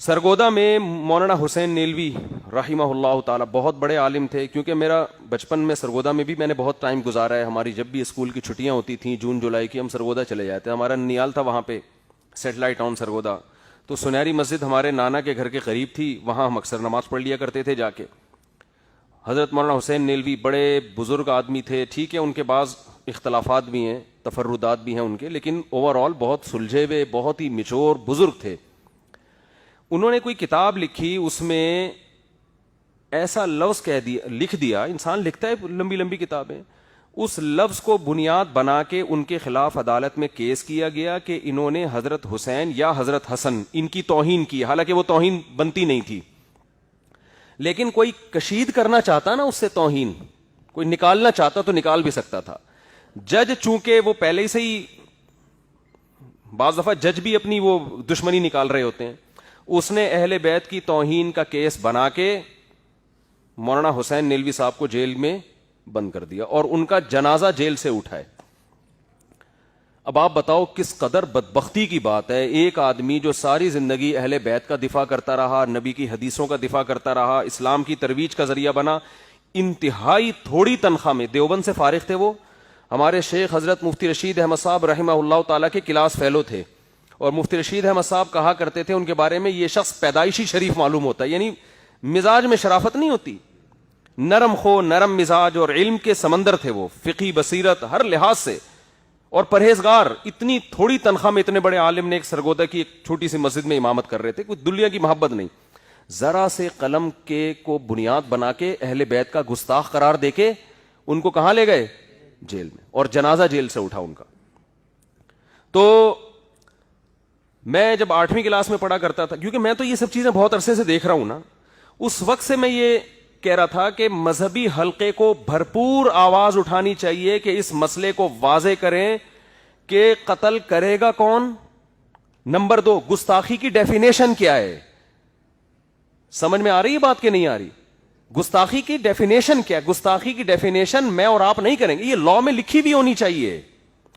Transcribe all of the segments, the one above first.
سرگودا میں مولانا حسین نیلوی رحمہ اللہ تعالی بہت بڑے عالم تھے. کیونکہ میرا بچپن میں سرگودا میں بھی میں نے بہت ٹائم گزارا ہے. ہماری جب بھی اسکول کی چھٹیاں ہوتی تھیں جون جولائی کی, ہم سرگودا چلے جاتے. ہمارا ننیال تھا وہاں پہ, سیٹلائٹ ٹاؤن سرگودا. تو سنہری مسجد ہمارے نانا کے گھر کے قریب تھی, وہاں ہم اکثر نماز پڑھ لیا کرتے تھے جا کے. حضرت مولانا حسین نیلوی بڑے بزرگ آدمی تھے. ٹھیک ہے ان کے بعض اختلافات بھی ہیں, تفردات بھی ہیں ان کے, لیکن اوور آل بہت سلجھے ہوئے, بہت ہی میچور بزرگ تھے. انہوں نے کوئی کتاب لکھی, اس میں ایسا لفظ لکھ دیا, انسان لکھتا ہے لمبی لمبی کتابیں, اس لفظ کو بنیاد بنا کے ان کے خلاف عدالت میں کیس کیا گیا کہ انہوں نے حضرت حسین یا حضرت حسن ان کی توہین کی. حالانکہ وہ توہین بنتی نہیں تھی, لیکن کوئی کشید کرنا چاہتا نا اس سے توہین, کوئی نکالنا چاہتا تو نکال بھی سکتا تھا. جج چونکہ وہ پہلے سے ہی, بعض دفعہ جج بھی اپنی وہ دشمنی نکال رہے ہوتے ہیں, اس نے اہل بیت کی توہین کا کیس بنا کے مولانا حسین نیلوی صاحب کو جیل میں بند کر دیا اور ان کا جنازہ جیل سے اٹھائے. اب آپ بتاؤ کس قدر بدبختی کی بات ہے, ایک آدمی جو ساری زندگی اہل بیت کا دفاع کرتا رہا, نبی کی حدیثوں کا دفاع کرتا رہا, اسلام کی ترویج کا ذریعہ بنا, انتہائی تھوڑی تنخواہ میں, دیوبند سے فارغ تھے وہ, ہمارے شیخ حضرت مفتی رشید احمد صاحب رحمہ اللہ تعالیٰ کے کلاس فیلو تھے. اور مفتی رشید احمد صاحب کہا کرتے تھے ان کے بارے میں, یہ شخص پیدائشی شریف معلوم ہوتا ہے, یعنی مزاج میں شرافت نہیں ہوتی, نرم خو, نرم مزاج اور علم کے سمندر تھے وہ, فقہی بصیرت ہر لحاظ سے, اور پرہیزگار. اتنی تھوڑی تنخواہ میں اتنے بڑے عالم نے ایک سرگودا کی ایک چھوٹی سی مسجد میں امامت کر رہے تھے, کوئی دنیا کی محبت نہیں. ذرا سے قلم کے کو بنیاد بنا کے اہل بیت کا گستاخ قرار دے کے ان کو کہاں لے گئے؟ جیل میں, اور جنازہ جیل سے اٹھا ان کا. تو میں جب 8ویں کلاس میں پڑھا کرتا تھا, کیونکہ میں تو یہ سب چیزیں بہت عرصے سے دیکھ رہا ہوں نا, اس وقت سے میں یہ کہہ رہا تھا کہ مذہبی حلقے کو بھرپور آواز اٹھانی چاہیے کہ اس مسئلے کو واضح کریں کہ قتل کرے گا کون. نمبر 2, گستاخی کی ڈیفینیشن کیا ہے؟ سمجھ میں آ رہی ہے بات کہ نہیں آ رہی؟ گستاخی کی ڈیفینیشن کیا ہے؟ گستاخی کی ڈیفینیشن میں اور آپ نہیں کریں گے, یہ لا میں لکھی بھی ہونی چاہیے,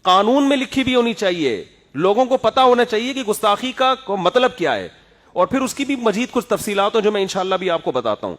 قانون میں لکھی بھی ہونی چاہیے, لوگوں کو پتا ہونا چاہیے کہ گستاخی کا مطلب کیا ہے, اور پھر اس کی بھی مزید کچھ تفصیلات ہیں جو میں انشاءاللہ بھی آپ کو بتاتا ہوں.